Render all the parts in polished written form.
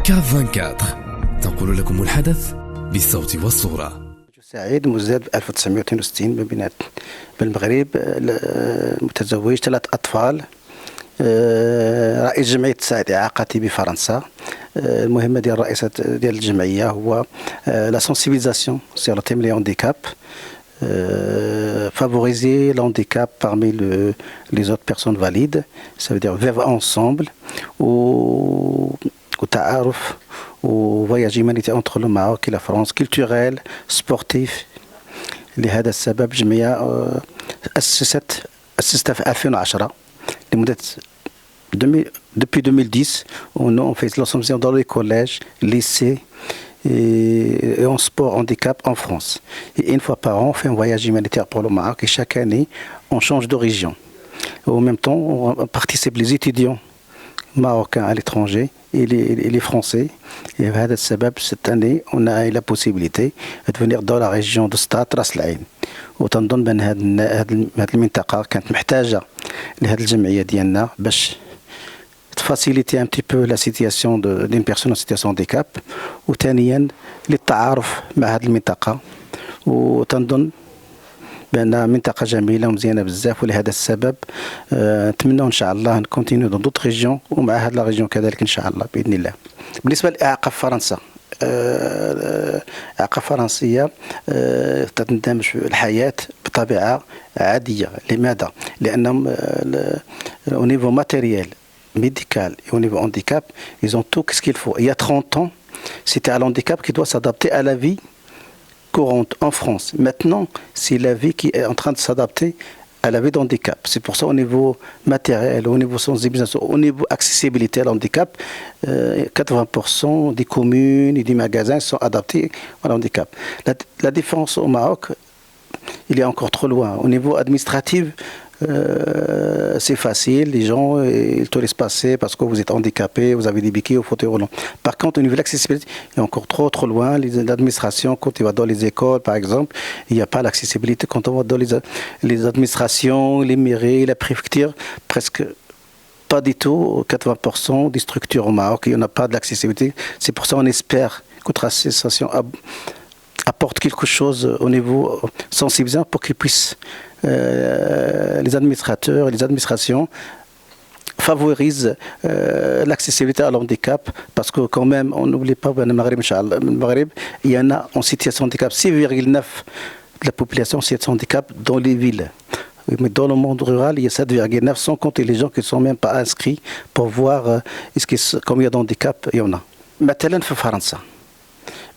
كاف 24 تنقل لكم الحدث بالصوت والصورة. سعيد مزاد 1962 ببنات بالمغرب، متزوج 3 أطفال، رئيس جمعية سعيد إعاقتي بفرنسا. المهمة ديال الرئيسة ديال الجمعية هو لا سونسيبيزاسيون سيغ لو تيم لي هانديكاب، favoriser l'handicap parmi les autres personnes valides, ça veut dire vivre ensemble وتعارف وفواياج humanitaire entre le Maroc et la France, culturel, sportif. لهذا السبب الجمعية أسستها في 2010 لمدة depuis 2010. On fait l'ensemble dans les collèges, lycées et en sport handicap en France. Et une fois par an, on fait un voyage humanitaire pour le Maroc et chaque année, on change de région. En même temps, on participe les étudiants marocains à l'étranger et les Français. Et cette année, on a eu la possibilité de venir dans la région de Stade Ras El Ain. وتنظن بأن هذه المنطقة كانت محتاجة لهذه الجمعية ديالنا باش faciliter un petit peu la situation d'une personne en situation de handicap، وثانيا للتعارف مع هذه المنطقة، وتنظن بأن منطقة جميلة ومزيانة بزاف. ولهذا السبب نتمنى إن شاء الله نكونتينيو دون دوت ريجيون ومع هذه لا ريجيون كذلك إن شاء الله بإذن الله. بالنسبة للإعاقة في فرنسا، إعاقة فرنسية تندمج في الحياة بطبيعة عادية. لماذا؟ لأنهم au niveau matériel, médical et au niveau handicap, ils ont tout ce qu'il faut. Il y a 30 ans, c'était un handicap qui doit s'adapter à la vie courante en France. Maintenant, c'est la vie qui est en train de s'adapter à la vie d'handicap. C'est pour ça au niveau matériel, au niveau sensibilisation, au niveau accessibilité à l'handicap, 80% des communes et des magasins sont adaptés à l'handicap. La différence au Maroc, il est encore trop loin. Au niveau administratif, c'est facile, les gens ils te laissent passer parce que vous êtes handicapé, vous avez des béquilles au fauteuil roulant. Par contre, au niveau de l'accessibilité, il est encore trop loin. L'administration, quand tu vas dans les écoles, par exemple, il n'y a pas l'accessibilité. Quand on va dans les administrations, les mairies, la préfecture, presque pas du tout. 80% des structures au Maroc, il n'y en a pas de l'accessibilité. C'est pour ça qu'on espère que notre association apporte quelque chose au niveau sensibilisant pour qu'ils puissent, les administrateurs et les administrations favorisent l'accessibilité à l'handicap, parce que quand même, on n'oublie pas que Maghreb, il y en a en situation de handicap, 6,9% de la population en situation de handicap dans les villes. Mais dans le monde rural, il y a 7,9%, sans compter les gens qui ne sont même pas inscrits pour voir combien il y a d'handicap il y en a. مثلا في فرنسا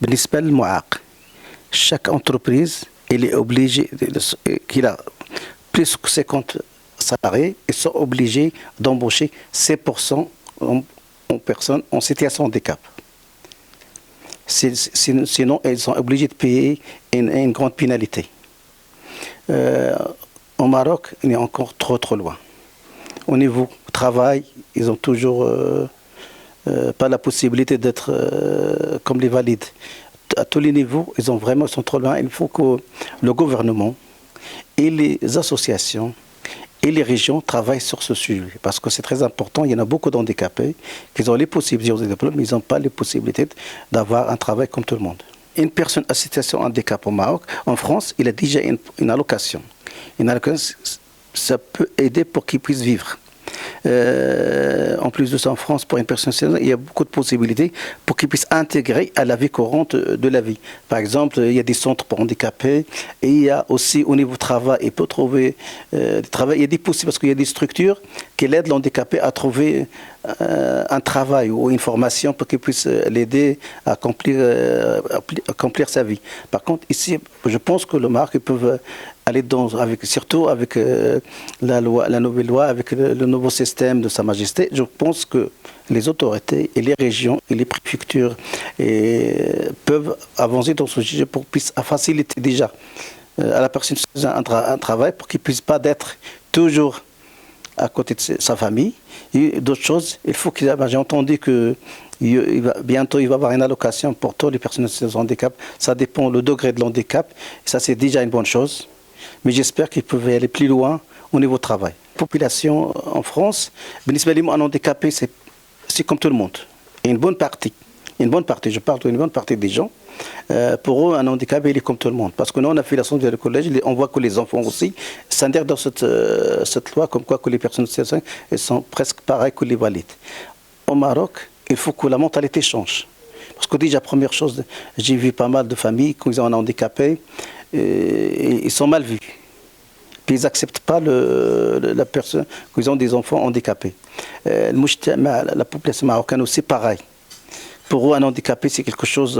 بالنسبة للمعاق، chaque entreprise elle est obligée, qu'il a plus que 50 salariés, ils sont obligés d'embaucher 7% en personnes en situation de handicap. Sinon, ils sont obligés de payer une grande pénalité. Au Maroc, il est encore trop loin. Au niveau travail, ils ont toujours pas la possibilité d'être comme les valides. À tous les niveaux, ils sont trop loin. Il faut que le gouvernement et les associations et les régions travaillent sur ce sujet, parce que c'est très important. Il y en a beaucoup d'handicapés qui ont les possibilités, mais ils n'ont pas les possibilités d'avoir un travail comme tout le monde. Une personne en situation de handicap au Maroc, en France, il a déjà une allocation. Une allocation, ça peut aider pour qu'il puisse vivre. En plus de ça, en France, pour une personne, il y a beaucoup de possibilités pour qu'ils puissent intégrer à la vie courante de la vie. Par exemple, il y a des centres pour handicapés, et il y a aussi au niveau travail, il peut trouver du travail. Il y a des possibilités, parce qu'il y a des structures qui aident l'handicapé à trouver un travail ou une formation pour qu'il puisse l'aider à accomplir sa vie. Par contre, ici, je pense que le Maroc peut aller surtout avec la nouvelle loi, avec le nouveau système de Sa Majesté. Je pense que les autorités et les régions et les préfectures peuvent avancer dans ce sujet pour puisse faciliter déjà à la personne un travail, pour qu'il ne puisse pas être toujours à côté de sa famille. Et d'autres choses, il faut qu'il j'ai entendu que bientôt il va y avoir une allocation pour toutes les personnes en situation de handicap. Ça dépend du degré de l'handicap. Ça, c'est déjà une bonne chose. Mais j'espère qu'ils peuvent aller plus loin au niveau travail. La population en France, un handicapé, c'est comme tout le monde. Et une bonne partie une bonne partie, je parle d'une bonne partie des gens, pour eux, un handicap, il est comme tout le monde. Parce que nous, on a fait la sonde vers le collège, on voit que les enfants aussi s'adhèrent dans cette loi, comme quoi que les personnes handicapées sont presque pareilles que les valides. Au Maroc, il faut que la mentalité change. Parce que déjà, première chose, j'ai vu pas mal de familles, quand ils ont un handicapé, ils sont mal vus. Puis ils n'acceptent pas la personne, qu'ils ont des enfants handicapés. La population marocaine aussi, pareil. Pour eux, un handicapé, c'est quelque chose,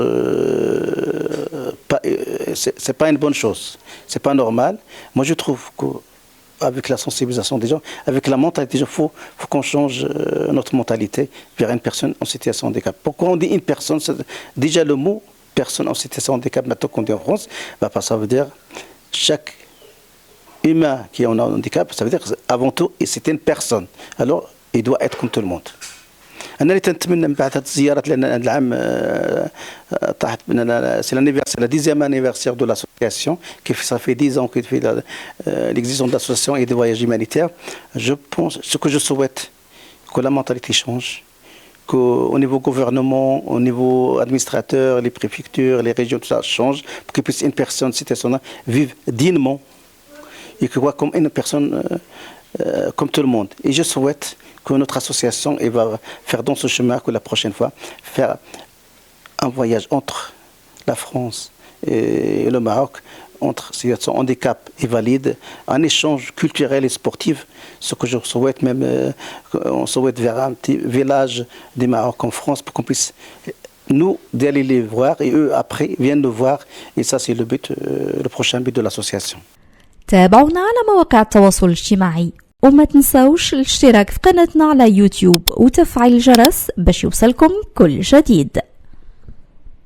c'est pas une bonne chose, c'est pas normal. Moi, je trouve qu'avec la sensibilisation des gens, avec la mentalité des gens, faut qu'on change notre mentalité vers une personne en situation de handicap. Pourquoi on dit une personne, déjà le mot personne en situation de handicap, maintenant qu'on dit en France, ça veut dire chaque humain qui a un handicap, ça veut dire avant tout, c'est une personne. Alors, il doit être comme tout le monde. أنا اللي تنتمنى من بعد هذه الزيارة لأن العام طاحت بأننا سي لانيفرسير لا ديزيام انيفرسير دو لاسوسياسيون كيف صافي 10 ans que fait l'existence de l'association et des voyages humanitaires. Je pense, ce que je souhaite, que la mentalité change, qu'au niveau gouvernement, au niveau administrateur, les préfectures, les régions, tout ça change, pour que puisse une personne, cette personne-là, vivre dignement et que voit comme une personne comme tout le monde. Et je souhaite que notre association va faire dans ce chemin, que la prochaine fois, faire un voyage entre la France et le Maroc, entre situation handicap et valide, un échange culturel et sportif, ce que je souhaite même, on souhaite vers un petit village du Maroc en France pour qu'on puisse, nous, d'aller les voir et eux, après, viennent nous voir. Et ça, c'est le but, le prochain but de l'association. تابعونا على مواقع التواصل الاجتماعي وما تنسوش الاشتراك في قناتنا على يوتيوب وتفعيل الجرس باش يوصلكم كل جديد.